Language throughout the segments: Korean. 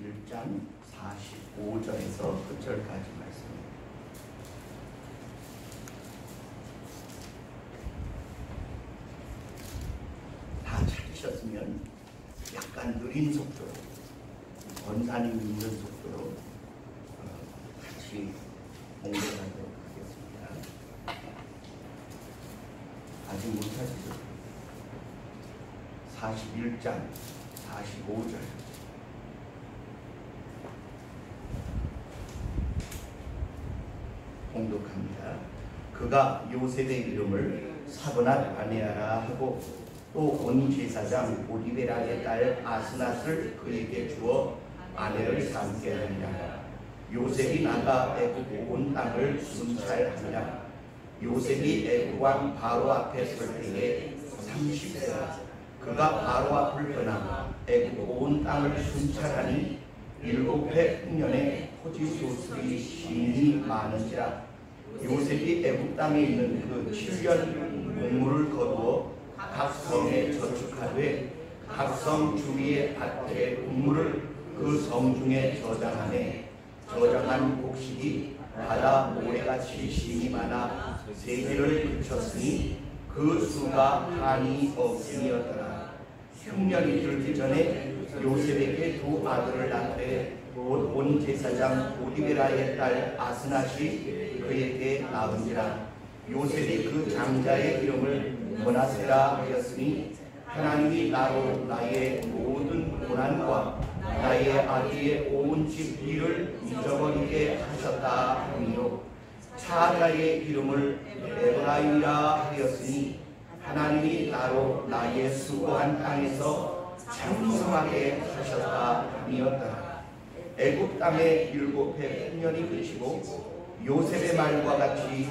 41장 45절에서 끝절까지 말씀입니다. 다 찾으셨으면 약간 느린 속도로, 권사님 읽는 속도로 같이 공부하도록 하겠습니다. 아직 못 찾으셨어요. 41장 45절. 공독합니다. 그가 요셉의 이름을 사브낫 바네아라 하고 또 온 제사장 보디베라의 딸 아스낫을 그에게 주어 아내를 삼게 하니라. 요셉이 나가 애굽 온 땅을 순찰하니라. 요셉이 애굽 왕 바로 앞에 설 때에 30세라. 그가 바로 앞을 떠나 애굽 온 땅을 순찰하니 7해 흉년에 토지 소출이 심히 많은지라. 요셉이 애굽 땅에 있는 그 7년 곡물을 거두어 각 성에 저축하되 각 성 주위의 밭에 곡물을 그 성 중에 저장하네. 저장한 곡식이 바다 모래같이 심이 많아 세계를 그쳤으니 그 수가 한이 없음이었더라. 흉년이 들기 전에 요셉에게 두 아들을 낳되 곧 온 제사장 보디베라의 딸 아스낫이 그에게 낳은지라. 요셉이 그 장자의 이름을 모나세라 하였으니 하나님이 나로 나의 모든 고난과 나의 아비의 온 집 일을 잊어버리게 하셨다 하니요. 차자의 이름을 에브라임이라 하였으니 하나님이 나로 나의 수고한 땅에서 창성하게 하셨다 하니었더라. 애굽 땅에 7해 흉년이 그치고 요셉의 말과 같이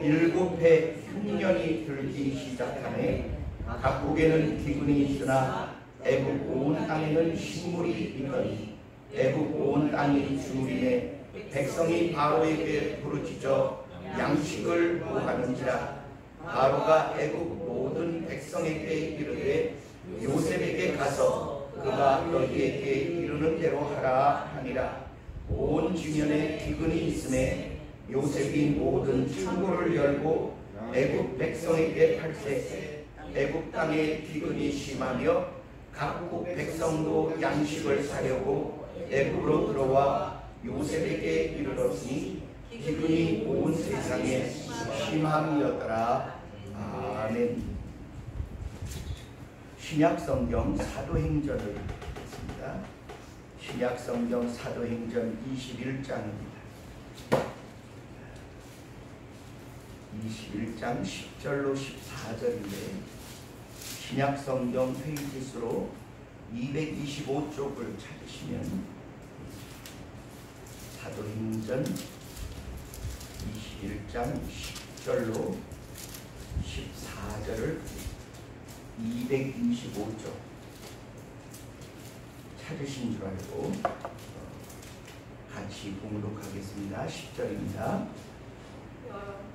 7해 흉년이 들기 시작하네. 각국에는 기근이 있으나 애굽 온 땅에는 식물이 있더니 애굽 온 땅이 주림에 백성이 바로에게 부르짖어 양식을 구하는지라. 바로가 애굽 모든 백성에게 이르되 요셉에게 가서 그가 너희에게 이르는 대로 하라 하니라. 온 지면에 기근이 있음에 요셉이 모든 창고를 열고 애굽 백성에게 팔세. 애굽 땅에 기근이 심하며 각국 백성도 양식을 사려고 애굽으로 들어와 요셉에게 이르렀으니 기근이 온 세상에 심함이었더라. 아멘. 신약성경 사도행전을 읽겠습니다. 신약성경 사도행전 21장입니다. 21장 10절로 14절인데 신약성경 페이지수로 225쪽을 찾으시면 사도행전 21장 10절로 14절을 225쪽 찾으신 줄 알고 같이 봉독하겠습니다. 10절입니다.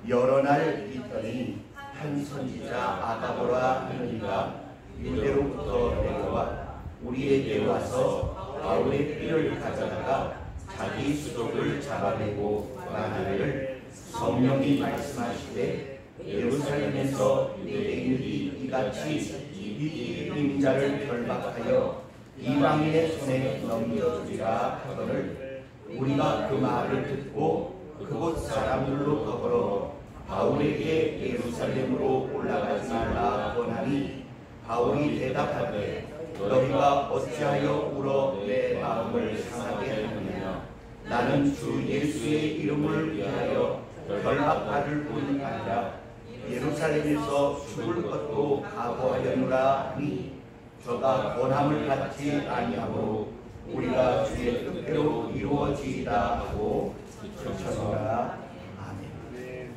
여러 날 있더니 한 선지자 아가보라 하는 이가 유대로부터 내려와 우리에게 와서 바울의 삐를 가져다가 자기 수족을 잡아내고 말하기를 성령이 말씀하시되 예루살렘에서 유대인들이 이같이 이 임자를 결박하여 이방인의 손에 넘겨주리라 하거늘 우리가 그 말을 듣고 그곳 사람들로 더불어 바울에게 예루살렘으로 올라가지 말라 권하니 바울이 대답하되 너희가 어찌하여 울어 내 마음을 상하게 하느냐. 나는 주 예수의 이름을 위하여 결박받을 뿐 아니라 예루살렘에서 죽을 것도 각오하였노라 하니 저가 권함을 받지 아니하고 우리가 주의 뜻대로 이루어지이다 하고 그쳤노라. 아멘.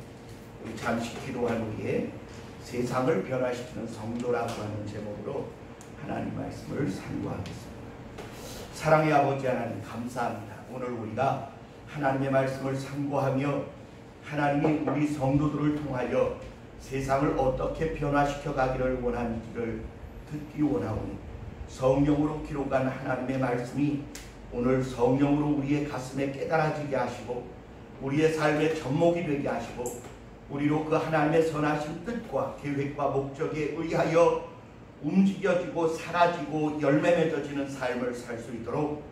우리 잠시 기도한 후에 세상을 변화시키는 성도라고 하는 제목으로 하나님 말씀을 상고하겠습니다. 사랑의 아버지 하나님 감사합니다. 오늘 우리가 하나님의 말씀을 상고하며 하나님이 우리 성도들을 통하여 세상을 어떻게 변화시켜 가기를 원하는지를 듣기 원하오니 성경으로 기록한 하나님의 말씀이 오늘 성령으로 우리의 가슴에 깨달아지게 하시고 우리의 삶의 접목이 되게 하시고 우리로 그 하나님의 선하신 뜻과 계획과 목적에 의하여 움직여지고 사라지고 열매 맺어지는 삶을 살 수 있도록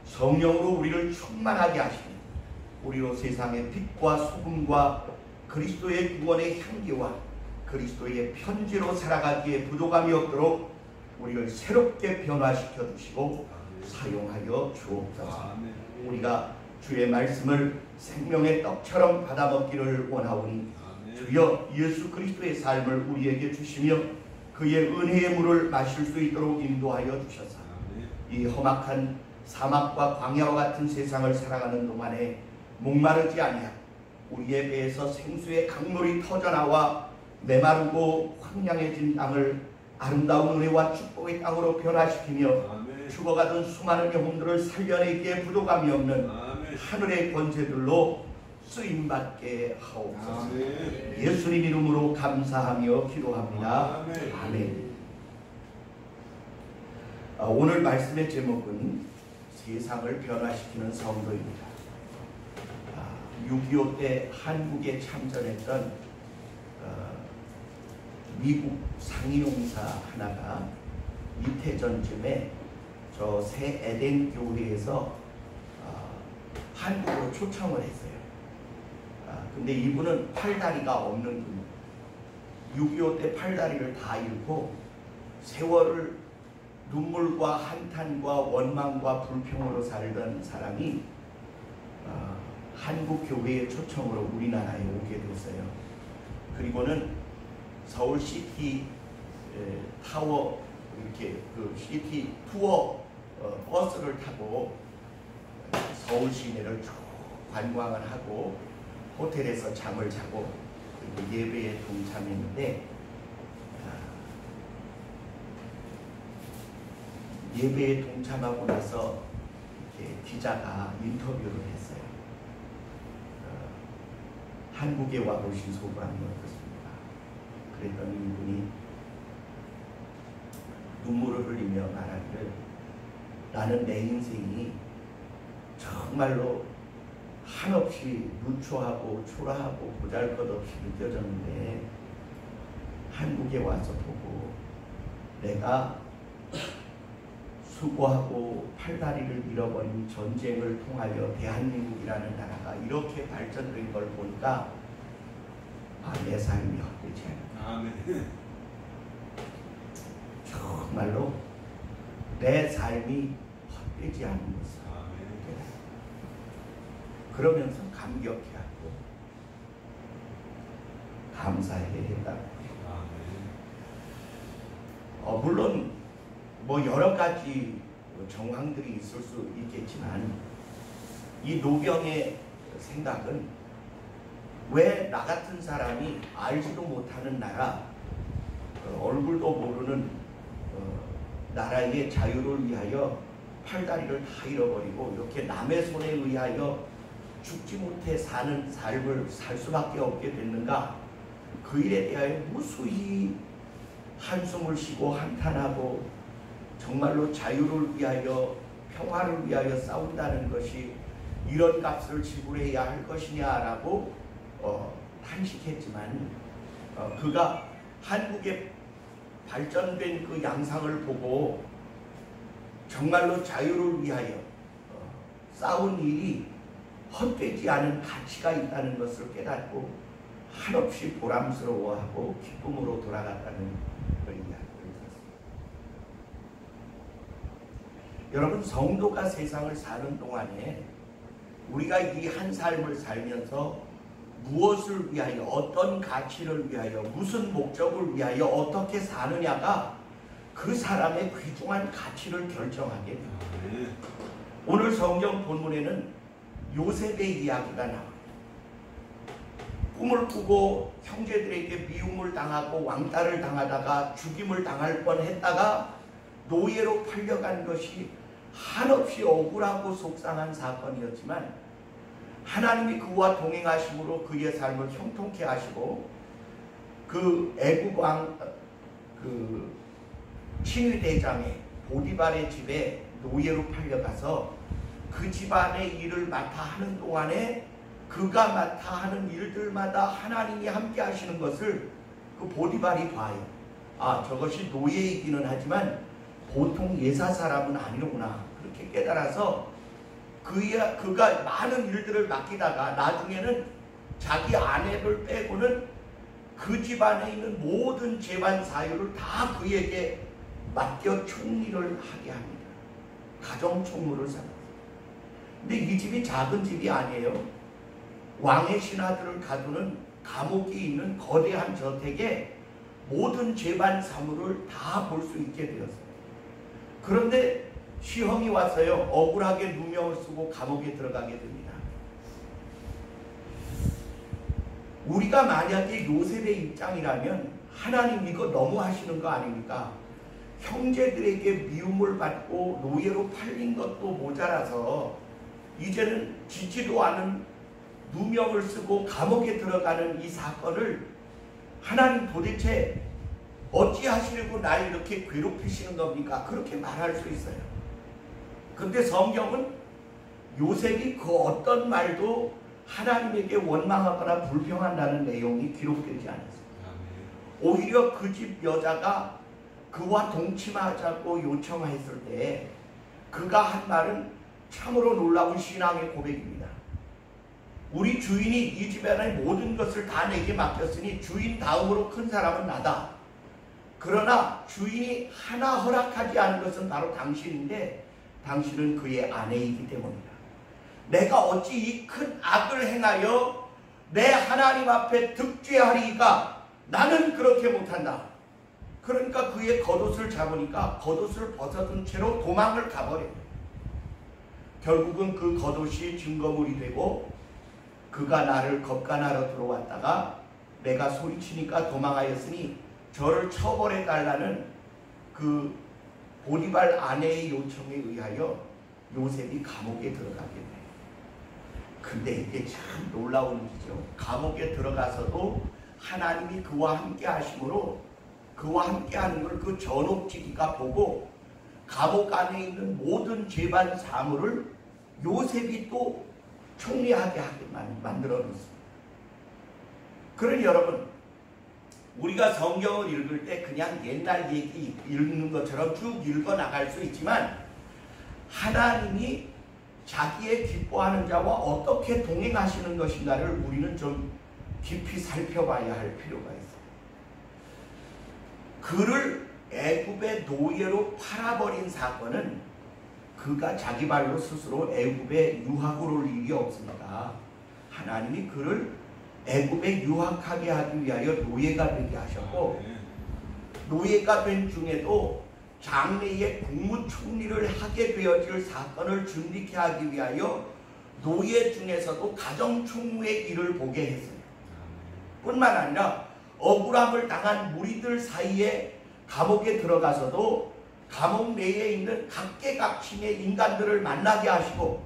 성령으로 우리를 충만하게 하시니 우리로 세상의 빛과 소금과 그리스도의 구원의 향기와 그리스도의 편지로 살아가기에 부족함이 없도록 우리를 새롭게 변화시켜 주시고 사용하여 주옵소서. 우리가 주의 말씀을 생명의 떡처럼 받아먹기를 원하오니 주여 예수 그리스도의 삶을 우리에게 주시며 그의 은혜의 물을 마실 수 있도록 인도하여 주셔서 이 험악한 사막과 광야와 같은 세상을 살아가는 동안에 목마르지 아니하고 우리의 배에서 생수의 강물이 터져나와 메마르고 황량해진 땅을 아름다운 은혜와 축복의 땅으로 변화시키며 죽어가던 수많은 영혼들을 살려내기에 부족함이 없는 하늘의 권세들로 쓰임받게 하옵소서. 예수님 이름으로 감사하며 기도합니다. 아멘. 오늘 말씀의 제목은 세상을 변화시키는 성도입니다. 6.25 때 한국에 참전했던 미국 상인용사 하나가 이태 전쯤에 저 새 에덴 교회에서 한국으로 초청을 했어요. 근데 이분은 팔다리가 없는 분이에요. 6.25 때 팔다리를 다 잃고 세월을 눈물과 한탄과 원망과 불평으로 살던 사람이 한국 교회의 초청으로 우리나라에 오게 됐어요. 그리고는 서울 시티 타워 이렇게 그 시티 투어 버스를 타고 서울 시내를 쭉 관광을 하고 호텔에서 잠을 자고 그리고 예배에 동참했는데 예배에 동참하고 나서 이렇게 기자가 인터뷰를 했어요. 한국에 와보신 소감이 어떻습니까? 그랬더니 이분이 눈물을 흘리며 말하기를 나는 내 인생이 정말로 한없이 누추하고 초라하고 보잘것없이 느껴졌는데 한국에 와서 보고 내가 수고하고 팔다리를 잃어버린 전쟁을 통하여 대한민국이라는 나라가 이렇게 발전된 걸 보니까 내 삶이 헛되지 않아. 정말로 내 삶이 헛되지 않은 것을 그러면서 감격해하고 감사해야 했다고. 물론 뭐 여러 가지 정황들이 있을 수 있겠지만 이 노병의 생각은 왜 나 같은 사람이 알지도 못하는 나라 얼굴도 모르는 나라의 자유를 위하여 팔다리를 다 잃어버리고 이렇게 남의 손에 의하여 죽지 못해 사는 삶을 살 수밖에 없게 됐는가, 그 일에 대하여 무수히 한숨을 쉬고 한탄하고 정말로 자유를 위하여 평화를 위하여 싸운다는 것이 이런 값을 지불해야 할 것이냐라고 탄식했지만 그가 한국의 발전된 그 양상을 보고 정말로 자유를 위하여 싸운 일이 헛되지 않은 가치가 있다는 것을 깨닫고 한없이 보람스러워하고 기쁨으로 돌아갔다는 걸 이야기했습니다. 여러분, 성도가 세상을 사는 동안에 우리가 이 한 삶을 살면서 무엇을 위하여, 어떤 가치를 위하여, 무슨 목적을 위하여 어떻게 사느냐가 그 사람의 귀중한 가치를 결정하게 됩니다. 오늘 성경 본문에는 요셉의 이야기가 나와요. 꿈을 꾸고 형제들에게 미움을 당하고 왕따를 당하다가 죽임을 당할 뻔했다가 노예로 팔려간 것이 한없이 억울하고 속상한 사건이었지만 하나님이 그와 동행하심으로 그의 삶을 형통케 하시고 그 애국 왕 친위 대장의 보디발의 집에 노예로 팔려가서 그 집안의 일을 맡아 하는 동안에 그가 맡아 하는 일들마다 하나님이 함께 하시는 것을 그 보디발이 봐요. 아, 저것이 노예이기는 하지만 보통 예사 사람은 아니로구나. 그렇게 깨달아서 그가 많은 일들을 맡기다가 나중에는 자기 아내를 빼고는 그 집안에 있는 모든 재반 사유를 다 그에게 맡겨 총리를 하게 합니다. 가정 총무를 삼았어요. 근데 이 집이 작은 집이 아니에요. 왕의 신하들을 가두는 감옥이 있는 거대한 저택에 모든 재반 사물을 다 볼 수 있게 되었어요. 그런데 시험이 왔어요. 억울하게 누명을 쓰고 감옥에 들어가게 됩니다. 우리가 만약에 요셉의 입장이라면 하나님 이거 너무 하시는 거 아닙니까? 형제들에게 미움을 받고 노예로 팔린 것도 모자라서 이제는 지지도 않은 누명을 쓰고 감옥에 들어가는 이 사건을 하나님 도대체 어찌하시려고 날 이렇게 괴롭히시는 겁니까? 그렇게 말할 수 있어요. 근데 성경은 요셉이 그 어떤 말도 하나님에게 원망하거나 불평한다는 내용이 기록되지 않았어요. 오히려 그 집 여자가 그와 동침하자고 요청했을 때 그가 한 말은 참으로 놀라운 신앙의 고백입니다. 우리 주인이 이 집안의 모든 것을 다 내게 맡겼으니 주인 다음으로 큰 사람은 나다. 그러나 주인이 하나 허락하지 않은 것은 바로 당신인데 당신은 그의 아내이기 때문이다. 내가 어찌 이 큰 악을 행하여 내 하나님 앞에 득죄하리이까? 나는 그렇게 못한다. 그러니까 그의 겉옷을 잡으니까 겉옷을 벗어둔 채로 도망을 가버려요. 결국은 그 겉옷이 증거물이 되고 그가 나를 겁간하러 들어왔다가 내가 소리치니까 도망하였으니 저를 처벌해 달라는 그 보디발 아내의 요청에 의하여 요셉이 감옥에 들어가게 돼요. 근데 이게 참 놀라운 일이죠. 감옥에 들어가서도 하나님이 그와 함께 하심으로 그와 함께 하는 걸 그 전옥지기가 보고 감옥 안에 있는 모든 재반 사물을 요셉이 또 총리하게 만들어 놓습니다. 그러니 여러분, 우리가 성경을 읽을 때 그냥 옛날 얘기 읽는 것처럼 쭉 읽어 나갈 수 있지만 하나님이 자기의 기뻐하는 자와 어떻게 동행하시는 것인가를 우리는 좀 깊이 살펴봐야 할 필요가 있어요. 그를 애굽의 노예로 팔아버린 사건은 그가 자기 발로 스스로 애굽에 유학을 올 일이 없습니다. 하나님이 그를 애굽에 유학하게 하기 위하여 노예가 되게 하셨고 노예가 된 중에도 장래에 국무총리를 하게 되어질 사건을 준비케 하기 위하여 노예 중에서도 가정총무의 일을 보게 했어요. 뿐만 아니라 억울함을 당한 무리들 사이에 감옥에 들어가서도 감옥 내에 있는 각계각층의 인간들을 만나게 하시고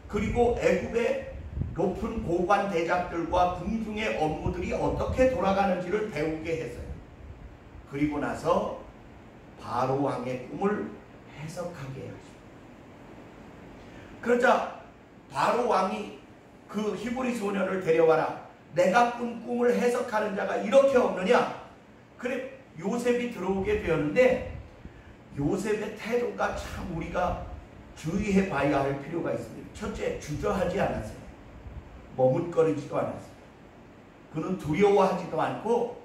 그리고 애굽의 높은 고관 대작들과 궁중의 업무들이 어떻게 돌아가는지를 배우게 했어요. 그리고 나서 바로 왕의 꿈을 해석하게 하십니다. 그러자 바로 왕이 그 히브리 소년을 데려와라. 내가 꾼 꿈을 해석하는 자가 이렇게 없느냐? 그래 요셉이 들어오게 되었는데 요셉의 태도가 참 우리가 주의해 봐야 할 필요가 있습니다. 첫째, 주저하지 않았어요. 머뭇거리지도 않았어요. 그는 두려워하지도 않고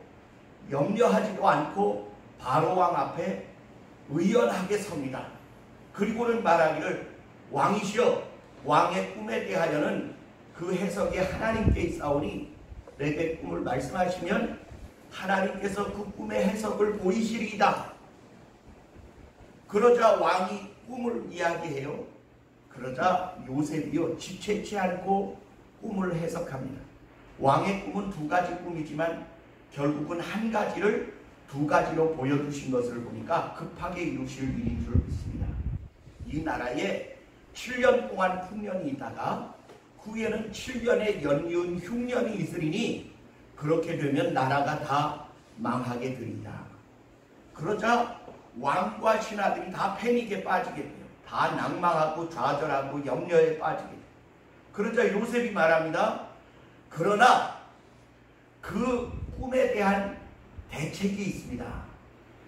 염려하지도 않고 바로 왕 앞에 의연하게 섭니다. 그리고는 말하기를 왕이시여 왕의 꿈에 대하여는 그 해석이 하나님께 있사오니 내게 꿈을 말씀하시면 하나님께서 그 꿈의 해석을 보이시리이다. 그러자 왕이 꿈을 이야기해요. 그러자 요셉이요 지체치 않고 꿈을 해석합니다. 왕의 꿈은 두 가지 꿈이지만 결국은 한 가지를 두 가지로 보여주신 것을 보니까 급하게 이루실 일인 줄 믿습니다. 이 나라에 7년 동안 풍년이 있다가 후에는 7년의 연이은 흉년이 있으리니 그렇게 되면 나라가 다 망하게 되리이다. 그러자 왕과 신하들이 다 패닉에 빠지게 돼요. 다 낭망하고 좌절하고 염려에 빠지게 돼요. 그러자 요셉이 말합니다. 그러나 그 꿈에 대한 대책이 있습니다.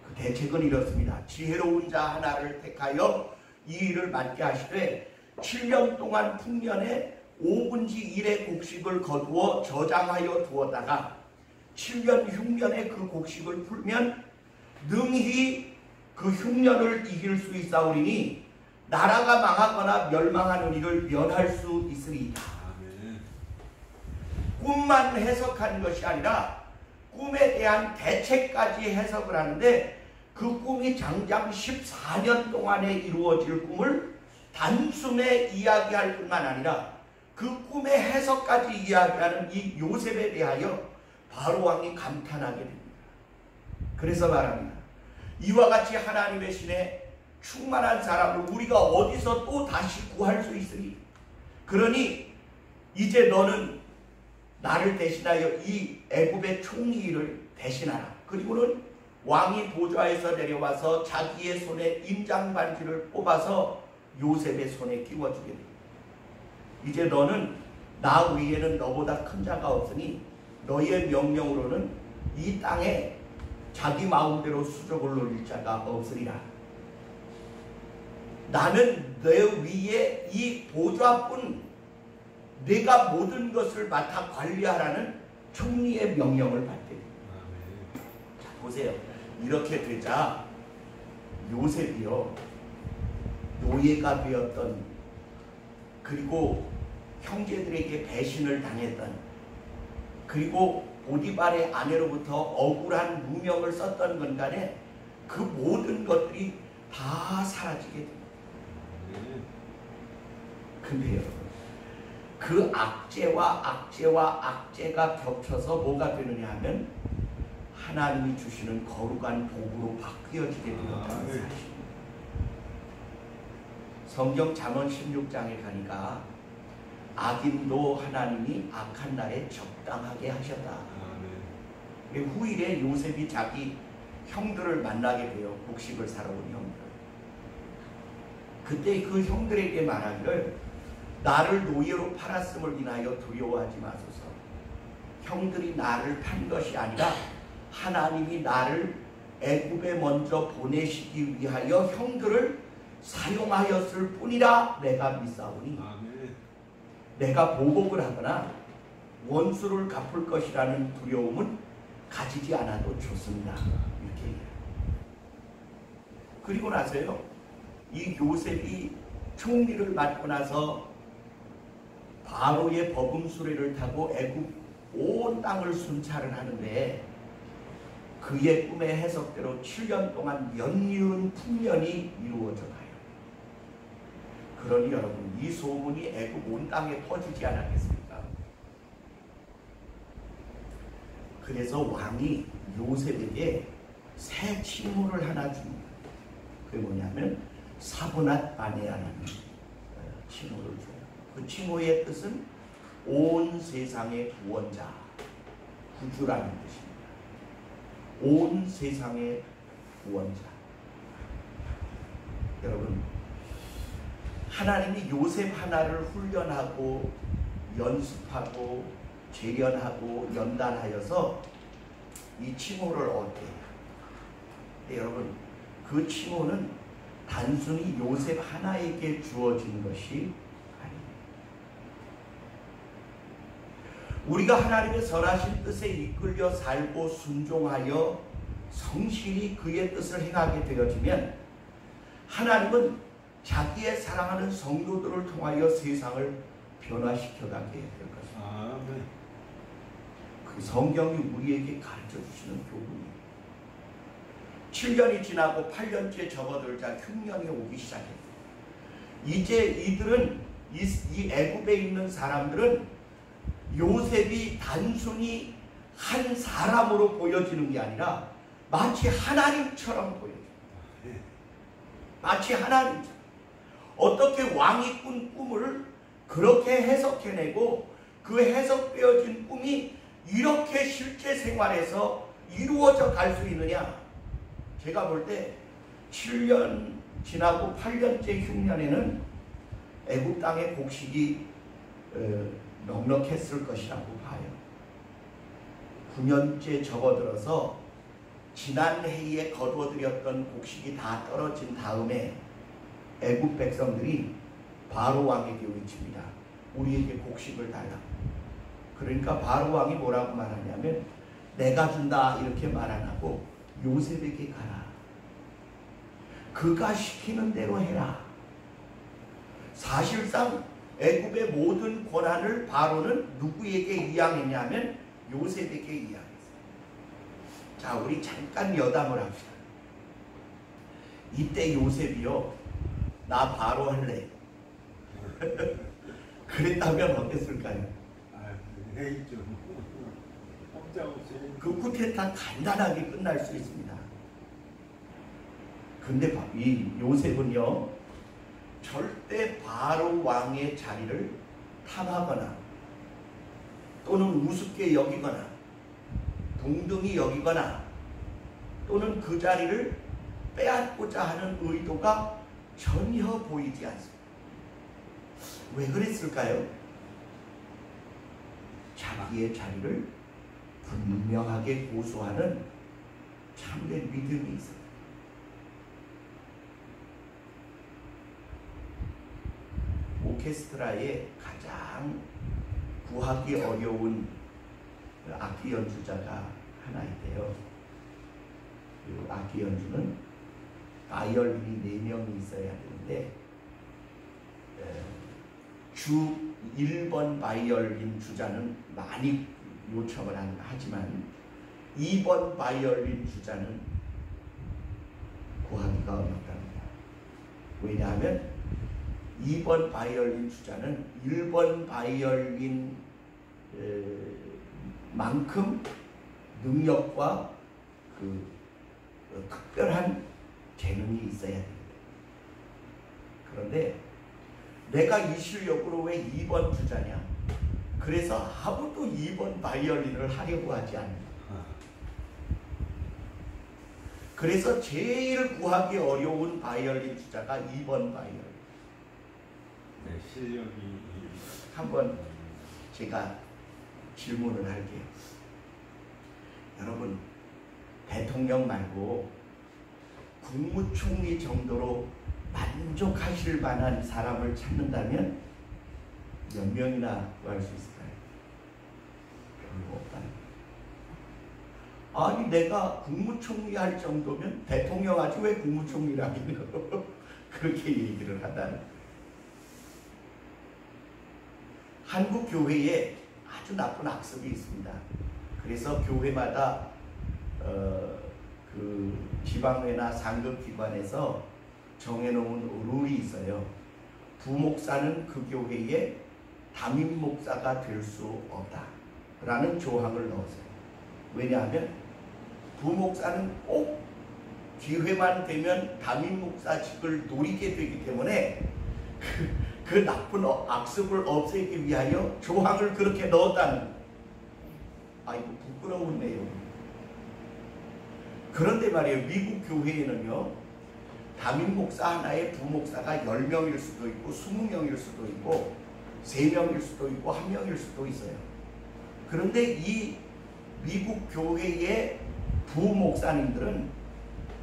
그 대책은 이렇습니다. 지혜로운 자 하나를 택하여 이 일을 맡게 하시되 7년 동안 풍년에 5분지 1의 곡식을 거두어 저장하여 두었다가 7년 흉년에 그 곡식을 풀면 능히 그 흉년을 이길 수 있사오리니 나라가 망하거나 멸망하는 일을 면할 수 있으리이다. 꿈만 해석하는 것이 아니라 꿈에 대한 대책까지 해석을 하는데 그 꿈이 장장 14년 동안에 이루어질 꿈을 단숨에 이야기할 뿐만 아니라 그 꿈의 해석까지 이야기하는 이 요셉에 대하여 바로 왕이 감탄하게 됩니다. 그래서 말합니다. 이와 같이 하나님의 신에 충만한 사람을 우리가 어디서 또 다시 구할 수 있으리? 그러니 이제 너는 나를 대신하여 이 애굽의 총리를 대신하라. 그리고는 왕이 보좌에서 내려와서 자기의 손에 임장 반지를 뽑아서 요셉의 손에 끼워주게 됩니다. 이제 너는 나 위에는 너보다 큰 자가 없으니 너의 명령으로는 이 땅에 자기 마음대로 수족을 놀릴 자가 없으리라. 나는 내 위에 이 보좌뿐 내가 모든 것을 맡아 관리하라는 총리의 명령을 받게 됩니다. 자, 보세요. 이렇게 되자 요셉이요 노예가 되었던 그리고 형제들에게 배신을 당했던 그리고 보디발의 아내로부터 억울한 누명을 썼던 건 간에 그 모든 것들이 다 사라지게 됩니다. 근데 여러분 그 악재가 겹쳐서 뭐가 되느냐 하면 하나님이 주시는 거룩한 복으로 바뀌어지게 되었다는 사실입니다. 성경 잠언 16장에 가니까 악인도 하나님이 악한 날에 적당하게 하셨다. 후일에 요셉이 자기 형들을 만나게 돼요. 곡식을 사러 온 형들. 그때 그 형들에게 말하기를 나를 노예로 팔았음을 인하여 두려워하지 마소서. 형들이 나를 판 것이 아니라 하나님이 나를 애굽에 먼저 보내시기 위하여 형들을 사용하였을 뿐이라 내가 믿사오니 내가 보복을 하거나 원수를 갚을 것이라는 두려움은 가지지 않아도 좋습니다. 이렇게 얘기해요. 그리고 나서요 이 요셉이 총리를 맡고 나서 바로의 버금 수레를 타고 애굽 온 땅을 순찰을 하는데 그의 꿈의 해석대로 7년 동안 연이은 풍년이 이루어져 가요. 그러니 여러분 이 소문이 애굽 온 땅에 퍼지지 않았겠습니까? 그래서 왕이 요셉에게 새 칭호를 하나 줍니다. 그게 뭐냐면 사보낫 바네아라는 칭호를 줘요. 그 칭호의 뜻은 온 세상의 구원자, 구주라는 뜻입니다. 온 세상의 구원자. 여러분 하나님이 요셉 하나를 훈련하고 연습하고 재련하고 연단하여서 이 칭호를 얻게 해요. 근데 여러분 그 칭호는 단순히 요셉 하나에게 주어진 것이 아닙니다. 우리가 하나님의 선하신 뜻에 이끌려 살고 순종하여 성실히 그의 뜻을 행하게 되어지면 하나님은 자기의 사랑하는 성도들을 통하여 세상을 변화시켜가게 될 것입니다. 그 성경이 우리에게 가르쳐 주시는 교훈입니다. 7년이 지나고 8년째 접어들자 흉년이 오기 시작했어요. 이제 이들은 이 애굽에 있는 사람들은 요셉이 단순히 한 사람으로 보여지는 게 아니라 마치 하나님처럼 보여져요. 마치 하나님처럼. 어떻게 왕이 꾼 꿈을 그렇게 해석해내고 그 해석되어진 꿈이 이렇게 실제 생활에서 이루어져 갈 수 있느냐? 제가 볼 때 7년 지나고 8년째 흉년에는 애굽 땅의 곡식이 넉넉했을 것이라고 봐요. 9년째 접어들어서 지난 해에 거두어들였던 곡식이 다 떨어진 다음에 애굽 백성들이 바로 왕에게 외칩니다. 우리에게 곡식을 달라. 그러니까 바로 왕이 뭐라고 말하냐면 내가 준다 이렇게 말 안 하고 요셉에게 가라. 그가 시키는 대로 해라. 사실상 애굽의 모든 권한을 바로는 누구에게 이양했냐면 요셉에게 이양했어요. 자, 우리 잠깐 여담을 합시다. 이때 요셉이요, 나 바로 할래. 그랬다면 어땠을까요? 그 쿠데타 간단하게 끝날 수 있습니다. 근데 이 요셉은요, 절대 바로 왕의 자리를 탐하거나 또는 우습게 여기거나 동등히 여기거나 또는 그 자리를 빼앗고자 하는 의도가 전혀 보이지 않습니다. 왜 그랬을까요? 자기의 자리를 분명하게 고수하는 참된 믿음이 있습니다. 오케스트라의 가장 구하기 어려운 악기 연주자가 하나 있대요. 그 악기 연주는 바이올린이 4명이 있어야 되는데 주 1번 바이올린 주자는 많이 요청을 하지만 2번 바이올린 주자는 구하기가 어렵답니다. 왜냐하면 2번 바이올린 주자는 1번 바이올린 만큼 능력과 그 특별한 재능이 있어야 됩니다. 그런데 내가 이 실력으로 왜 2번 주자냐? 그래서 아무도 2번 바이올린을 하려고 하지 않는다. 그래서 제일 구하기 어려운 바이올린 주자가 2번 바이올린. 네, 실력이. 한번 제가 질문을 할게요. 여러분, 대통령 말고 국무총리 정도로 만족하실 만한 사람을 찾는다면 몇 명이나 구할 수 있을까요? 별로 없다는 거예요. 아니, 내가 국무총리 할 정도면 대통령 하지 왜 국무총리라고 그렇게 얘기를 한다는 거예요. 한국 교회에 아주 나쁜 악습이 있습니다. 그래서 교회마다 그 지방회나 상급기관에서 정해놓은 룰이 있어요. 부목사는 그 교회에 담임 목사가 될 수 없다라는 조항을 넣었어요. 왜냐하면 부목사는 꼭 기회만 되면 담임 목사직을 노리게 되기 때문에 그 나쁜 악습을 없애기 위하여 조항을 그렇게 넣었다는 거예요. 아이고, 부끄러운 내용. 그런데 말이에요, 미국 교회에는요, 담임 목사 하나에 부목사가 10명일 수도 있고 20명일 수도 있고 3명일 수도 있고 1명일 수도 있어요. 그런데 이 미국 교회의 부목사님들은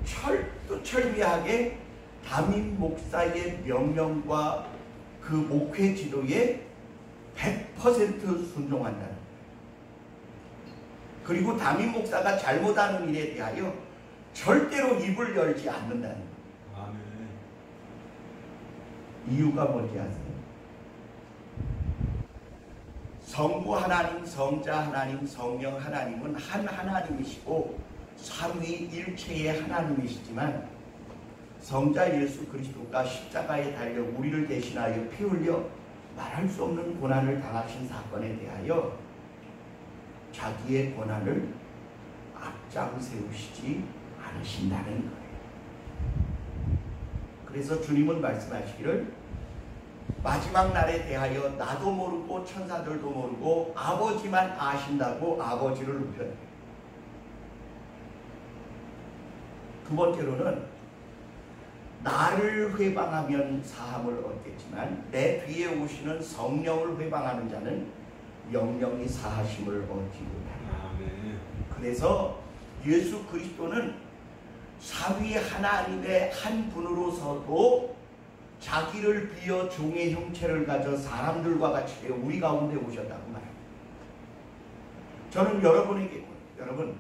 철두철미하게 담임 목사의 명령과 그 목회 지도에 100% 순종한다는 거예요. 그리고 담임 목사가 잘못하는 일에 대하여 절대로 입을 열지 않는다는 거예요. 이유가 뭔지 아세요? 성부 하나님, 성자 하나님, 성령 하나님은 한 하나님이시고 삼위일체의 하나님이시지만 성자 예수 그리스도가 십자가에 달려 우리를 대신하여 피 흘려 말할 수 없는 고난을 당하신 사건에 대하여 자기의 고난을 앞장 세우시지 않으신다는 거예요. 그래서 주님은 말씀하시기를 마지막 날에 대하여 나도 모르고 천사들도 모르고 아버지만 아신다고 아버지를 높였어요. 두 번째로는 나를 회방하면 사함을 얻겠지만 내 뒤에 오시는 성령을 회방하는 자는 영영이 사하심을 얻지 못하리라. 아멘. 그래서 예수 그리스도는 삼위 하나님의 한 분으로서도 자기를 비어 종의 형체를 가져 사람들과 같이 우리 가운데 오셨다고 말합니다. 저는 여러분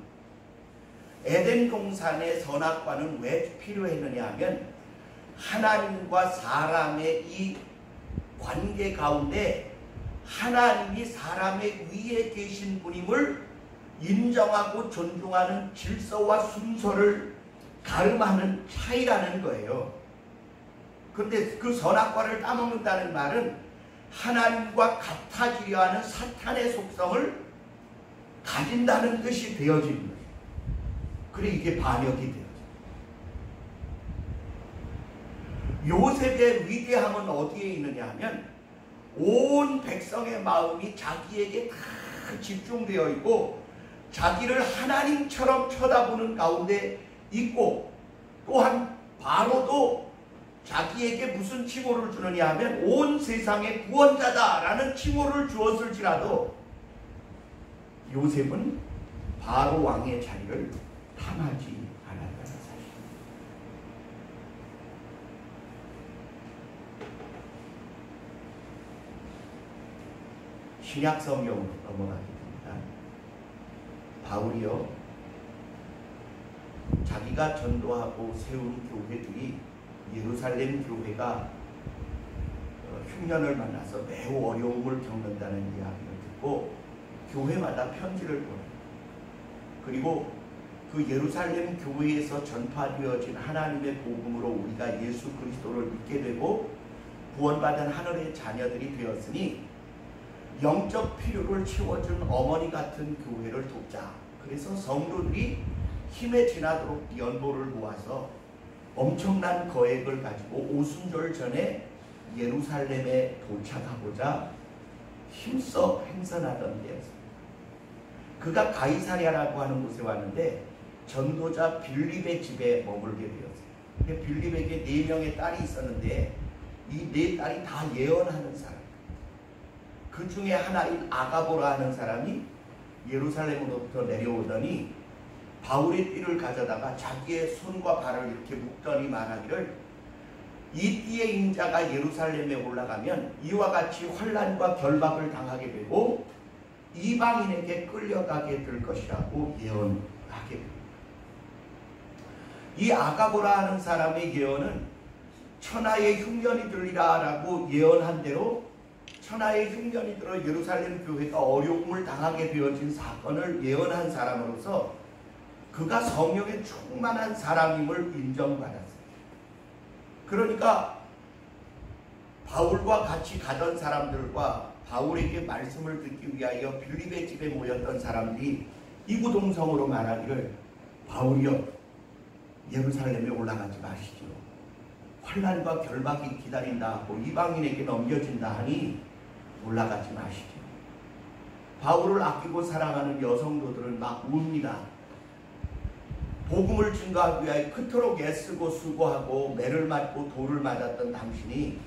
에덴 동산의 선악과는 왜 필요했느냐 하면 하나님과 사람의 이 관계 가운데 하나님이 사람의 위에 계신 분임을 인정하고 존중하는 질서와 순서를 가름하는 차이라는 거예요. 그런데 그 선악과를 따먹는다는 말은 하나님과 같아지려 하는 사탄의 속성을 가진다는 뜻이 되어지는 거예요. 그래 이게 반역이 되어져요. 요셉의 위대함은 어디에 있느냐 하면 온 백성의 마음이 자기에게 다 집중되어 있고 자기를 하나님처럼 쳐다보는 가운데 있고, 또한 바로도 자기에게 무슨 칭호를 주느냐 하면 온 세상의 구원자다라는 칭호를 주었을지라도 요셉은 바로 왕의 자리를 탐하지 않았다는 사실입니다. 신약 성경으로 넘어가게 됩니다. 바울이요, 자기가 전도하고 세운 교회들이 예루살렘 교회가 흉년을 만나서 매우 어려움을 겪는다는 이야기를 듣고 교회마다 편지를 보내요. 그리고 그 예루살렘 교회에서 전파되어진 하나님의 복음으로 우리가 예수 그리스도를 믿게 되고 구원받은 하늘의 자녀들이 되었으니 영적 필요를 채워준 어머니 같은 교회를 돕자. 그래서 성도들이 힘에 지나도록 연보를 모아서 엄청난 거액을 가지고 오순절 전에 예루살렘에 도착하고자 힘써 행선하던 때였습니다. 그가 가이사랴라고 하는 곳에 왔는데 전도자 빌립의 집에 머물게 되었어요. 빌립에게 4명의 딸이 있었는데 이 4딸이 다 예언하는 사람. 그 중에 하나인 아가보라 하는 사람이 예루살렘으로부터 내려오더니 바울의 띠를 가져다가 자기의 손과 발을 이렇게 묶더니 말하기를, 이 띠의 인자가 예루살렘에 올라가면 이와 같이 환난과 결박을 당하게 되고 이방인에게 끌려가게 될 것이라고 예언하게 됩니다. 이 아가보라 하는 사람의 예언은 천하의 흉년이 들리라 라고 예언한 대로 천하의 흉년이 들어 예루살렘 교회가 어려움을 당하게 되어진 사건을 예언한 사람으로서 그가 성령에 충만한 사람임을 인정받았어요. 그러니까 바울과 같이 가던 사람들과 바울에게 말씀을 듣기 위하여 빌립의 집에 모였던 사람들이 이구동성으로 말하기를, 바울이여 예루살렘에 올라가지 마시지요. 환난과 결박이 기다린다 하고 이방인에게 넘겨진다 하니 올라가지 마시죠. 바울을 아끼고 사랑하는 여성도들은 막 웁니다. 복음을 증거하기 위하여 그토록 애쓰고 수고하고 매를 맞고 돌을 맞았던 당신이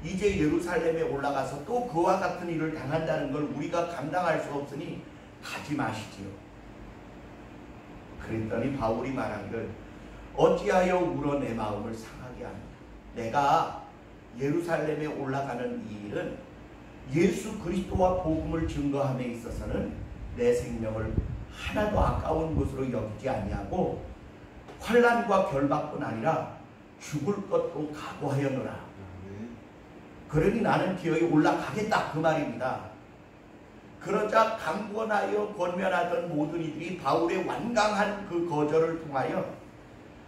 이제 예루살렘에 올라가서 또 그와 같은 일을 당한다는 걸 우리가 감당할 수 없으니 가지 마시지요. 그랬더니 바울이 말하기를, 어찌하여 울어 내 마음을 상하게 하느냐. 내가 예루살렘에 올라가는 이 일은 예수 그리스도와 복음을 증거함에 있어서는 내 생명을 하나도 아까운 것으로 여기지 아니하고 환난과 결박뿐 아니라 죽을 것도 각오하였노라. 그러니 나는 기어이 올라가겠다, 그 말입니다. 그러자 강권하여 권면하던 모든 이들이 바울의 완강한 그 거절을 통하여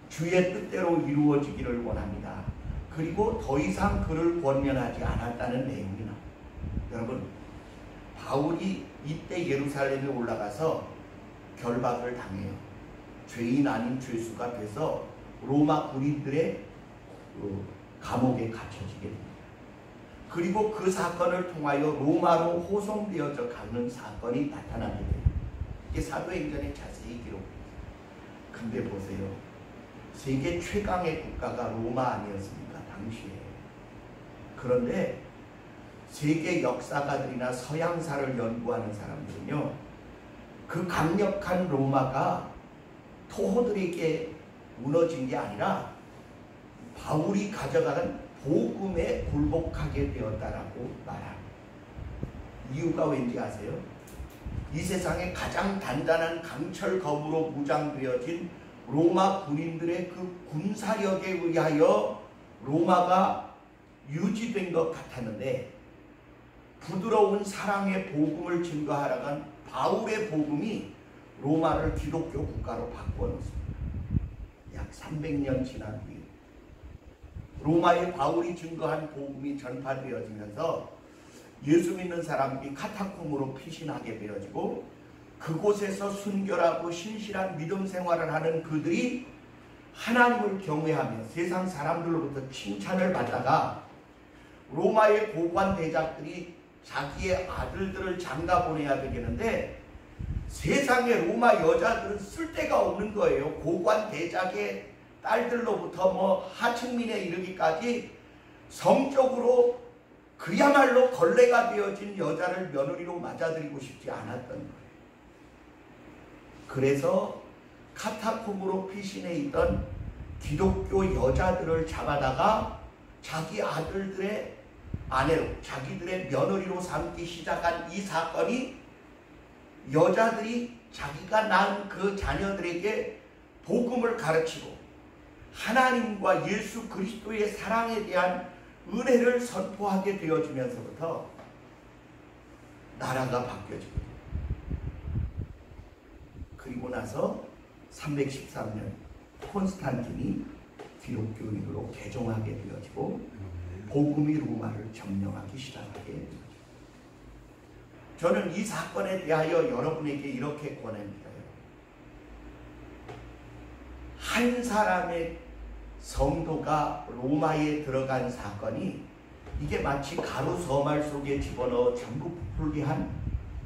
주의 뜻대로 이루어지기를 원합니다. 그리고 더 이상 그를 권면하지 않았다는 내용이 나옵니다. 여러분, 바울이 이때 예루살렘에 올라가서 결박을 당해요. 죄인 아닌 죄수가 돼서 로마 군인들의 감옥에 갇혀지게 됩니다. 그리고 그 사건을 통하여 로마로 호송되어져 가는 사건이 나타나게 돼요. 이게 사도행전에 자세히 기록돼요. 근데 보세요. 세계 최강의 국가가 로마 아니었습니까? 당시에. 그런데 세계 역사가들이나 서양사를 연구하는 사람들은요, 그 강력한 로마가 토호들에게 무너진 게 아니라 바울이 가져가는 복음에 굴복하게 되었다라고 말합니다. 이유가 왠지 아세요? 이 세상에 가장 단단한 강철검으로 무장되어진 로마 군인들의 그 군사력에 의하여 로마가 유지된 것 같았는데, 부드러운 사랑의 복음을 증거하러 간 바울의 복음이 로마를 기독교 국가로 바꿔놓습니다. 약 300년 지난 뒤 로마의 바울이 증거한 복음이 전파되어지면서 예수 믿는 사람들이 카타콤으로 피신하게 되어지고, 그곳에서 순결하고 신실한 믿음 생활을 하는 그들이 하나님을 경외하며 세상 사람들로부터 칭찬을 받다가 로마의 고관 대작들이 자기의 아들들을 장가 보내야 되겠는데, 세상에 로마 여자들은 쓸데가 없는 거예요. 고관 대작의 딸들로부터 하층민에 이르기까지 성적으로 그야말로 걸레가 되어진 여자를 며느리로 맞아들이고 싶지 않았던 거예요. 그래서 카타콤으로 피신해 있던 기독교 여자들을 잡아다가 자기 아들들의 아내로, 자기들의 며느리로 삼기 시작한 이 사건이, 여자들이 자기가 낳은 그 자녀들에게 복음을 가르치고 하나님과 예수 그리스도의 사랑에 대한 은혜를 선포하게 되어지면서부터 나라가 바뀌어지거든요. 그리고 나서 313년 콘스탄틴이 기독교인으로 개종하게 되어지고 복음이 로마를 점령하기 시작하게 되어집니다. 저는 이 사건에 대하여 여러분에게 이렇게 권합니다. 한 사람의 성도가 로마에 들어간 사건이 이게 마치 가루 서말 속에 집어넣어 전부 부풀게 한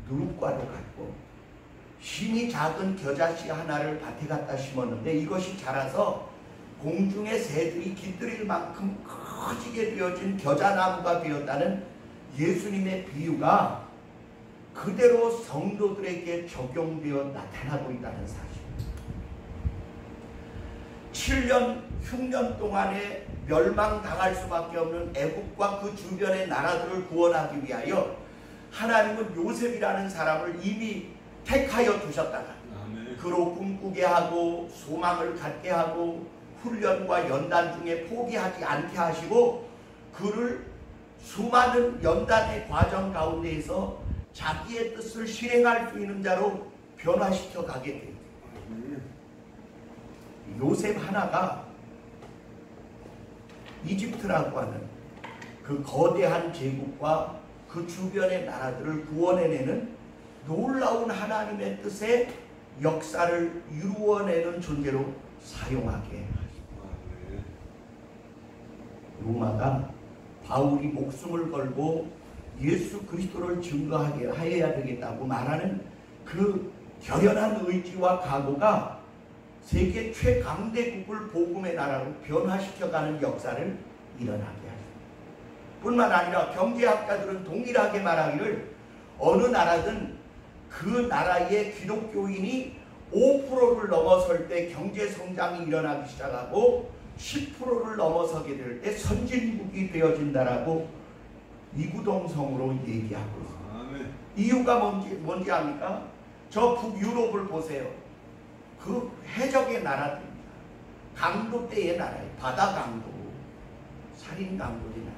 누룩과도 같고, 힘이 작은 겨자씨 하나를 밭에 갖다 심었는데 이것이 자라서 공중의 새들이 깃들일 만큼 커지게 되어진 겨자나무가 되었다는 예수님의 비유가 그대로 성도들에게 적용되어 나타나고 있다는 사실. 7년 흉년 동안에 멸망당할 수밖에 없는 애국과 그 주변의 나라들을 구원하기 위하여 하나님은 요셉이라는 사람을 이미 택하여 두셨다가 그로 꿈꾸게 하고 소망을 갖게 하고 훈련과 연단 중에 포기하지 않게 하시고 그를 수많은 연단의 과정 가운데에서 자기의 뜻을 실행할 수 있는 자로 변화시켜 가게 됩니다. 요셉 하나가 이집트라고 하는 그 거대한 제국과 그 주변의 나라들을 구원해내는 놀라운 하나님의 뜻의 역사를 이루어내는 존재로 사용하게 하십니다. 로마가 바울이 목숨을 걸고 예수 그리스도를 증거하게 하여야 되겠다고 말하는 그 결연한 의지와 각오가 세계 최강대국을 복음의 나라로 변화시켜가는 역사를 일어나게 하십니다. 뿐만 아니라 경제학자들은 동일하게 말하기를 어느 나라든 그 나라의 기독교인이 5%를 넘어설 때 경제성장이 일어나기 시작하고 10%를 넘어서게 될 때 선진국이 되어진다라고 이구동성으로 얘기하고 있습니다. 이유가 뭔지 압니까? 저 북유럽을 보세요. 그 해적의 나라들입니다. 강도 때의 나라예요. 바다 강도, 살인 강도의 나라.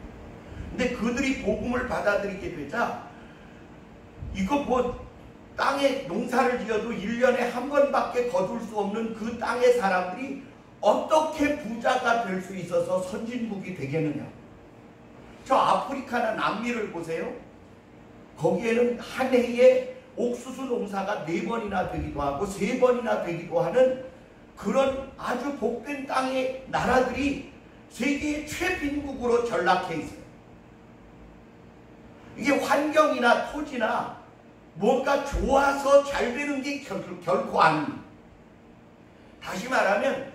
근데 그들이 복음을 받아들이게 되자 이거 땅에 농사를 지어도 1년에 한 번밖에 거둘 수 없는 그 땅의 사람들이 어떻게 부자가 될 수 있어서 선진국이 되겠느냐. 저 아프리카나 남미를 보세요. 거기에는 한 해에 옥수수 농사가 4번이나 되기도 하고 3번이나 되기도 하는 그런 아주 복된 땅의 나라들이 세계의 최빈국으로 전락해 있어요. 이게 환경이나 토지나 뭔가 좋아서 잘 되는 게 결코 아닙니다. 다시 말하면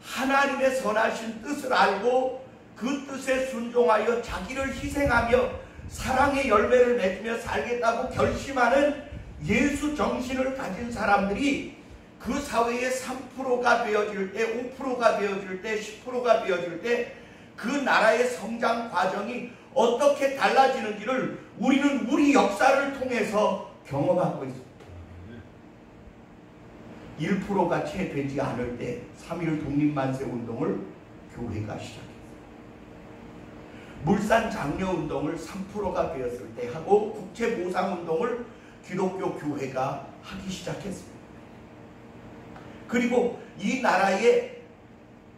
하나님의 선하신 뜻을 알고 그 뜻에 순종하여 자기를 희생하며 사랑의 열매를 맺으며 살겠다고 결심하는 예수 정신을 가진 사람들이 그 사회의 3%가 되어질 때, 5%가 되어질 때, 10%가 되어질 때 그 나라의 성장 과정이 어떻게 달라지는지를 우리는 우리 역사를 통해서 경험하고 있습니다. 1%가 채 되지 않을 때 3.1 독립만세 운동을 교회가 시작했어요. 물산 장려 운동을 3%가 되었을 때 하고 국채보상 운동을 기독교 교회가 하기 시작했습니다. 그리고 이 나라의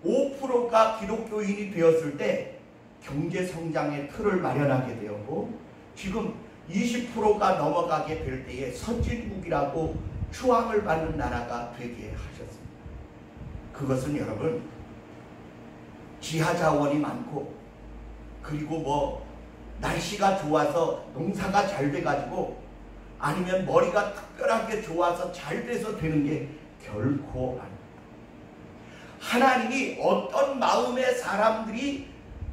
5%가 기독교인이 되었을 때 경제 성장의 틀을 마련하게 되었고, 지금 20%가 넘어가게 될 때에 선진국이라고 추앙을 받는 나라가 되게 하셨습니다. 그것은 여러분, 지하 자원이 많고, 그리고 날씨가 좋아서 농사가 잘 돼가지고, 아니면 머리가 특별하게 좋아서 잘 돼서 되는 게 결코 아닙니다. 하나님이 어떤 마음의 사람들이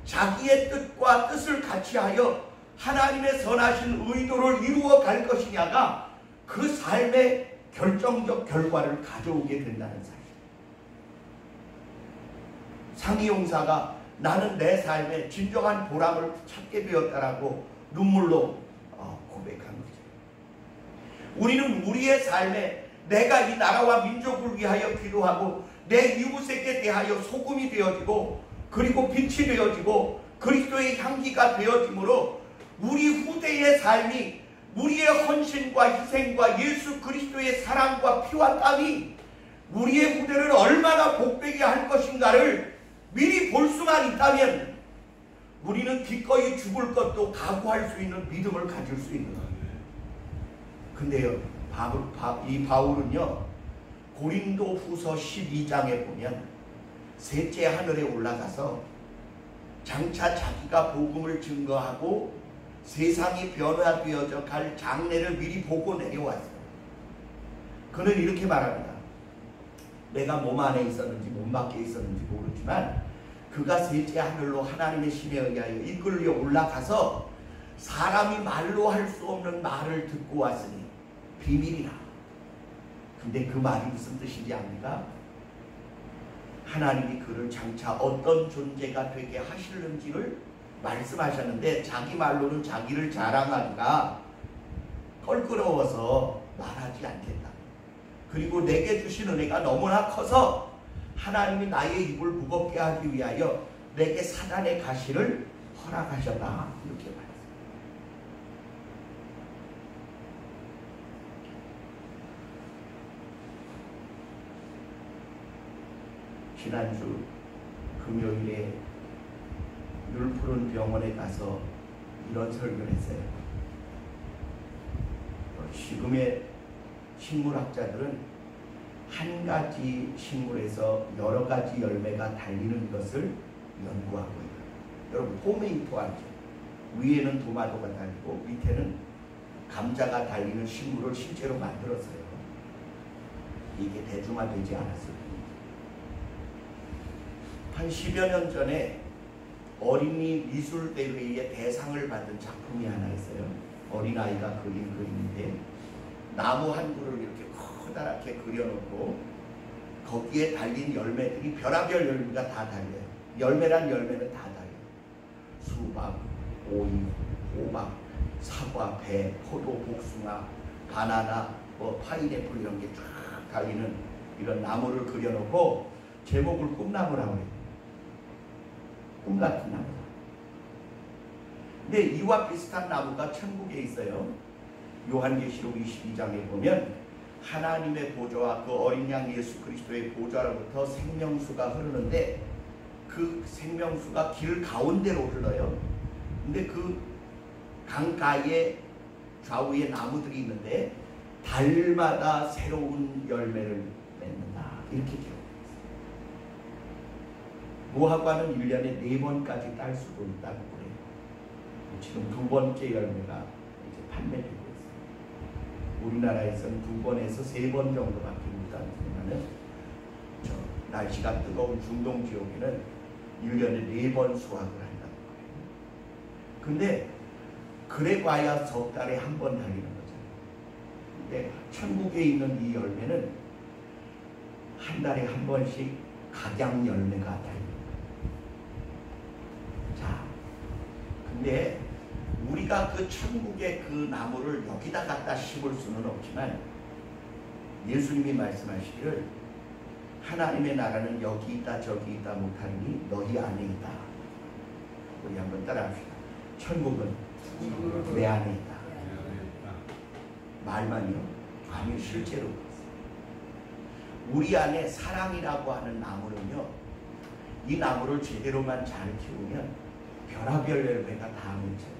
자기의 뜻과 뜻을 같이하여 하나님의 선하신 의도를 이루어 갈 것이냐가 그 삶의 결정적 결과를 가져오게 된다는 사실. 상이용사가 나는 내 삶에 진정한 보람을 찾게 되었다라고 눈물로 고백한 거죠. 우리는 우리의 삶에 내가 이 나라와 민족을 위하여 기도하고 내 이웃에게 대하여 소금이 되어지고, 그리고 빛이 되어지고 그리스도의 향기가 되어지므로 우리 후대의 삶이 우리의 헌신과 희생과 예수 그리스도의 사랑과 피와 땀이 우리의 후대를 얼마나 복되게 할 것인가를 미리 볼 수만 있다면 우리는 기꺼이 죽을 것도 각오할 수 있는 믿음을 가질 수 있는 거예요. 근데요, 이 바울은요, 고린도 후서 12장에 보면 셋째 하늘에 올라가서 장차 자기가 복음을 증거하고 세상이 변화되어져 갈 장래를 미리 보고 내려왔어요. 그는 이렇게 말합니다. 내가 몸 안에 있었는지 몸 밖에 있었는지 모르지만 그가 셋째 하늘로 하나님의 신에 의하여 이끌려 올라가서 사람이 말로 할 수 없는 말을 듣고 왔으니 비밀이라. 근데 그 말이 무슨 뜻인지 압니까? 하나님이 그를 장차 어떤 존재가 되게 하시는지를 말씀하셨는데 자기 말로는 자기를 자랑하기가 껄끄러워서 말하지 않겠다. 그리고 내게 주신 은혜가 너무나 커서 하나님이 나의 입을 무겁게 하기 위하여 내게 사단의 가시를 허락하셨다. 이렇게 말했습니다. 지난주 금요일에 율푸른 병원에 가서 이런 설교를 했어요. 지금의 식물학자들은 한 가지 식물에서 여러 가지 열매가 달리는 것을 연구하고 있어요. 여러분 토메이토 알죠? 위에는 토마토가 달리고 밑에는 감자가 달리는 식물을 실제로 만들었어요. 이게 대중화되지 않았어요. 한 10여 년 전에 어린이 미술대회에 대상을 받은 작품이 하나 있어요. 어린아이가 그린 그림인데 나무 한 그루를 이렇게 커다랗게 그려놓고 거기에 달린 열매들이 별하별 열매가 다 달려요. 열매란 열매는 다 달려요. 수박, 오이, 호박, 사과, 배, 포도, 복숭아, 바나나, 파인애플 이런 게 쫙 달리는 이런 나무를 그려놓고 제목을 꿈나무라고 해요. 꿈 같은 나무. 근데 이와 비슷한 나무가 천국에 있어요. 요한계시록 22장에 보면 하나님의 보좌와 그 어린 양 예수 그리스도의 보좌로부터 생명수가 흐르는데 그 생명수가 길 가운데로 흘러요. 근데 그 강가에 좌우에 나무들이 있는데 달마다 새로운 열매를 맺는다. 이렇게 기록합니다. 무화과는 1년에 4번까지 딸 수도 있다고 그래요. 지금 2번째 열매가 이제 판매되고 있습니다. 우리나라에서는 2번에서 3번 정도밖에 못 따지만은 날씨가 뜨거운 중동 지역에는 1년에 4번 수확을 한다는 거예요. 근데 그래 봐야 석 달에 한 번 달리는 거잖아요. 근데 천국에 있는 이 열매는 한 달에 한 번씩 각양 열매가 달립니다. 자, 근데 우리가 그 천국의 그 나무를 여기다 갖다 심을 수는 없지만 예수님이 말씀하시기를 하나님의 나라는 여기 있다 저기 있다 못하니 너희 안에 있다. 우리 한번 따라합시다. 천국은 내 안에 있다. 말만요? 아니요, 실제로. 우리 안에 사랑이라고 하는 나무는요, 이 나무를 제대로만 잘 키우면 별하별 열매가 다 맺혀요.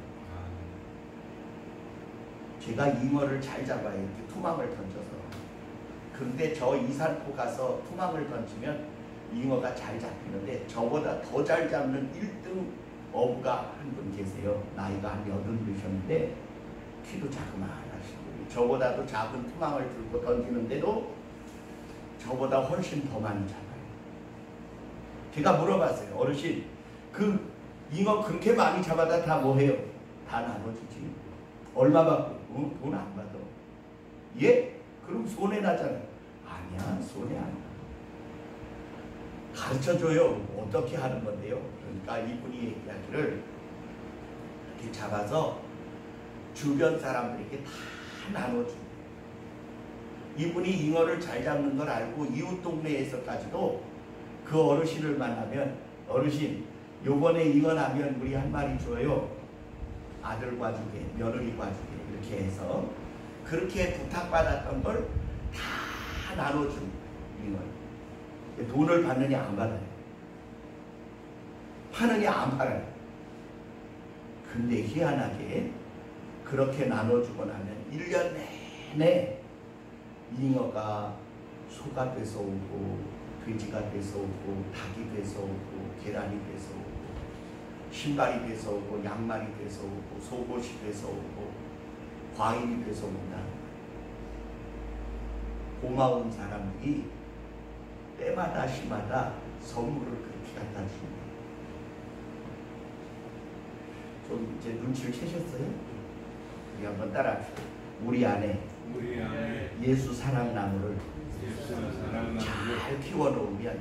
제가 잉어를 잘 잡아요. 이렇게 투망을 던져서. 근데 저 이산포 가서 투망을 던지면 잉어가 잘 잡히는데 저보다 더 잘 잡는 1등 어부가 한 분 계세요. 나이가 한 80 되셨는데 키도 자그마하시고 저보다도 작은 투망을 들고 던지는데도 저보다 훨씬 더 많이 잡아요. 제가 물어봤어요. 어르신, 그 잉어 그렇게 많이 잡아다 다 뭐해요? 다 나눠주지. 얼마 받고? 돈 안 받아. 예? 그럼 손해나잖아요. 아니야, 손해 안 나. 가르쳐줘요. 어떻게 하는 건데요? 그러니까 이분이 얘기하기를 이렇게 잡아서 주변 사람들에게 다 나눠줘요. 이분이 잉어를 잘 잡는 걸 알고 이웃 동네에서까지도 그 어르신을 만나면 어르신, 요번에 잉어 나면 우리 한 마리 줘요. 아들 봐주게, 며느리 봐주게 이렇게 해서 그렇게 부탁받았던 걸 다 나눠준 잉어를. 돈을 받느냐 안 받아요. 파느냐 안 팔아요. 근데 희한하게 그렇게 나눠주고 나면 1년 내내 잉어가 소가 돼서 오고 돼지가 돼서 오고 닭이 돼서 오고 계란이 돼서 오고 신발이 돼서 오고 양말이 돼서 오고 속옷이 돼서 오고 과일이 돼서 온다. 고마운 사람들이 때마다 시마다 선물을 그렇게 갖다 줍니다. 좀 이제 눈치를 채셨어요? 우리 한번 따라합시다. 우리 안에 예수 사랑나무를 잘 키워놓으면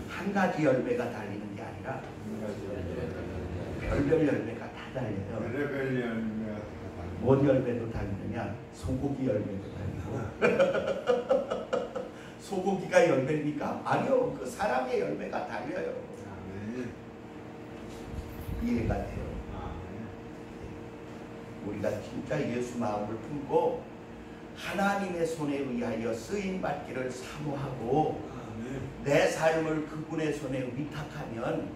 한 가지 열매가 달리는 게 아니라 별별 열매가 다 달려요. 뭔 열매도 달리느냐? 소고기 열매도 달리고 소고기가 열매입니까? 아니요. 그 사랑의 열매가 달려요. 이해가 돼요. 우리가 진짜 예수 마음을 품고 하나님의 손에 의하여 쓰임받기를 사모하고 내 삶을 그분의 손에 위탁하면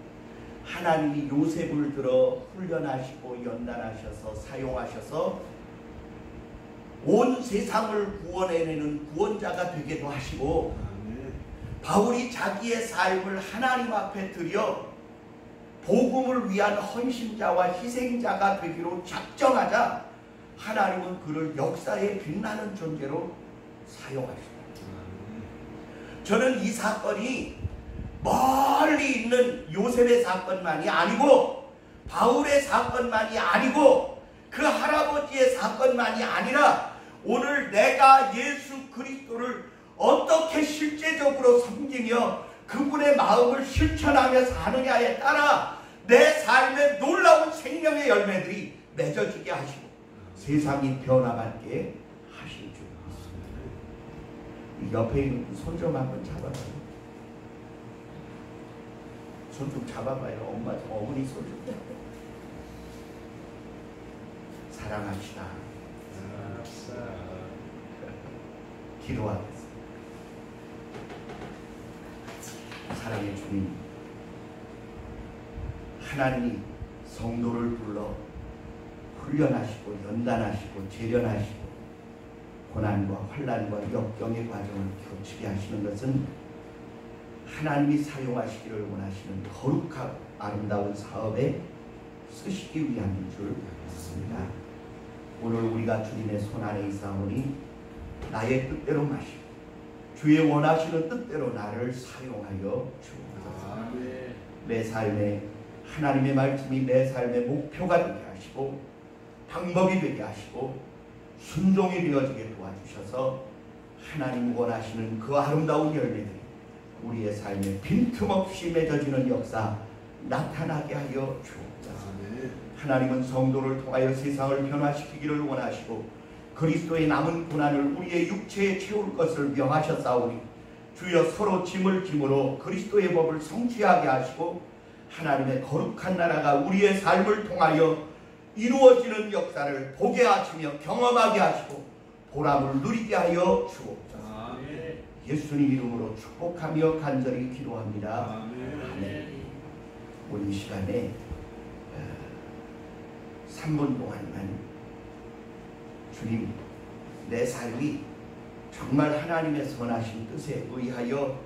하나님이 요셉을 들어 훈련하시고 연단하셔서 사용하셔서 온 세상을 구원해내는 구원자가 되게도 하시고 바울이 자기의 삶을 하나님 앞에 드려 복음을 위한 헌신자와 희생자가 되기로 작정하자 하나님은 그를 역사에 빛나는 존재로 사용하십니다. 저는 이 사건이 멀리 있는 요셉의 사건만이 아니고 바울의 사건만이 아니고 그 할아버지의 사건만이 아니라 오늘 내가 예수 그리스도를 어떻게 실제적으로 섬기며 그분의 마음을 실천하며 사느냐에 따라 내 삶에 놀라운 생명의 열매들이 맺어지게 하시고 세상이 변화받게 하실 줄 믿습니다. 옆에 있는 손 좀 한번 잡아봐요. 손 좀 잡아봐요. 어머니 손 좀 잡아요. 사랑합시다. 기도하겠습니다. 사랑의 주님, 하나님이 성도를 불러 훈련하시고 연단하시고 재련하시고 고난과 환난과 역경의 과정을 겹치게 하시는 것은 하나님이 사용하시기를 원하시는 거룩하고 아름다운 사업에 쓰시기 위함인 줄 믿습니다. 오늘 우리가 주님의 손 안에 있사오니 나의 뜻대로 마시고 주의 원하시는 뜻대로 나를 사용하여 주옵소서. 내 삶에 하나님의 말씀이 내 삶의 목표가 되게 하시고 방법이 되게 하시고 순종이 되어지게 도와주셔서 하나님 원하시는 그 아름다운 열매들이 우리의 삶에 빈틈없이 맺어지는 역사 나타나게 하여 주옵소서. 하나님은 성도를 통하여 세상을 변화시키기를 원하시고 그리스도의 남은 고난을 우리의 육체에 채울 것을 명하셨사오니 주여 서로 짐을 짐으로 그리스도의 법을 성취하게 하시고 하나님의 거룩한 나라가 우리의 삶을 통하여 이루어지는 역사를 보게 하시며 경험하게 하시고 보람을 누리게 하여 주옵소서. 예수님 이름으로 축복하며 간절히 기도합니다. 아멘. 우리 시간에 3분 동안만 주님 내 삶이 정말 하나님의 선하신 뜻에 의하여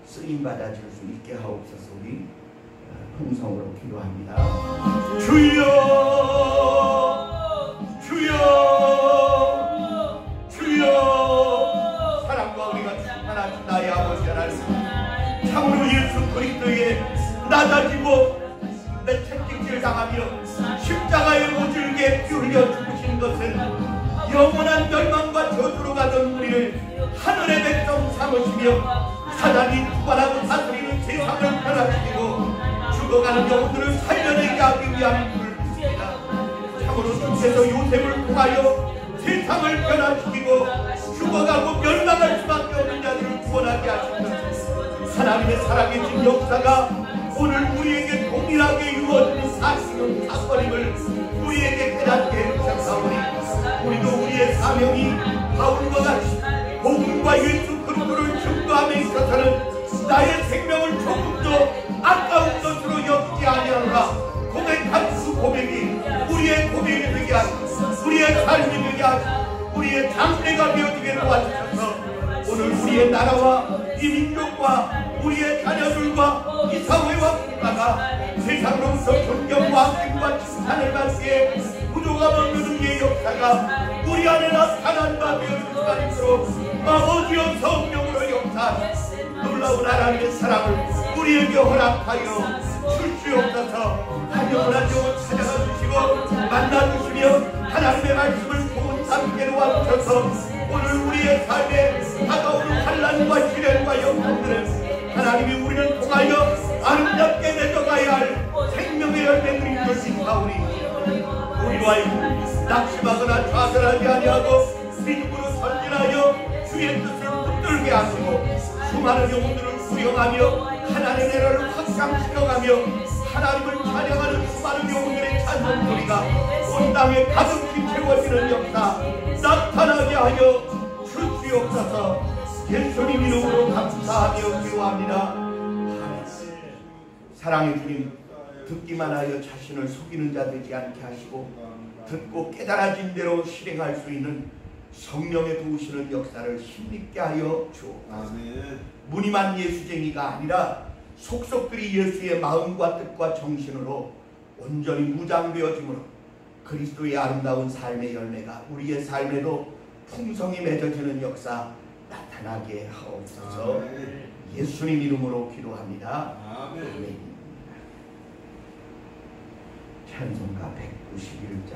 쓰임받아질 수 있게 하옵소서. 우리 통성으로 기도합니다. 주여 주여 주여 사랑과 우리가 충만하신 나의 아버지 하나님 참으로 예수 그리스도의 낮아지고 내 채찍질 당하며 십자가에 모질게 피 흘려 죽으신 것은 영원한 멸망과 저주로 가던 우리를 하늘의 백성 삼으시며 사단이 주관하고 다스리는 세상을 변화시키고 죽어가는 영혼들을 살려내게 하기 위한 불을 주십니다. 참으로 주께서 요셉을 통하여 세상을 변화시키고 죽어가고 멸망할 수밖에 없는 자들을 구원하게 하신 것 하나님의 살아계신 역사가 오늘 우리에게 동일하게 이루어지는 사건임을 우리에게 깨닫게 해주셨사오니 우리도 우리의 사명이 바울과 같이 복음과 예수 그리스도를 증거함에 있어서는 나의 생명을 조금도 아까운 것으로 여기지 아니하노라 고백한 그 고백이 우리의 고백이 되게 하시고 우리의 삶이 되게 하시고 우리의 장래가 되어지게 도와주셔서 오늘 우리의 나라와 이 민족과 우리의 자녀들과 이 사회와 국가가 세상으로부터 존경과 힘과 칭찬을 받기에 부족함 없는 우리의 역사가 우리 안에 나타난 바 되어질 수가 있도록 아버지여 성령으로 역사하시고 놀라운 하나님의 사랑을 우리에게 허락하여 주시옵소서. 한영원한 영혼 찾아가 주시고 만나주시며 하나님의 말씀을 좋은 함께 놓아주셔서 오늘 우리의 삶에 다가오는 환난과 시련과 역경들을 하나님이 우리를 통하여 아름답게 맺어가야 할 생명의 열매들이 되시사오니 우리와 낙심하거나 좌절하지 아니하고 믿음으로 전진하여 주의 뜻을 붙들게 하시고 수많은 영혼들을 구령하며 하나님의 나라를 확장시켜가며 하나님을 찬양하는 수많은 영혼들의 찬송 소리가 온 땅에 가득히 채워지는 역사 나타나게 하여 주시옵소서. 예수님 이름으로 감사하며 기도합니다. 사랑의 주님 듣기만 하여 자신을 속이는 자 되지 않게 하시고 듣고 깨달아진 대로 실행할 수 있는 성령의 도우시는 역사를 힘있게 하여 주옵소서. 무늬만 예수쟁이가 아니라 속속들이 예수의 마음과 뜻과 정신으로 온전히 무장되어짐으로 그리스도의 아름다운 삶의 열매가 우리의 삶에도 풍성히 맺어지는 역사 나타나게 하옵소서. 예수님 이름으로 기도합니다. 아멘. 찬송가 191장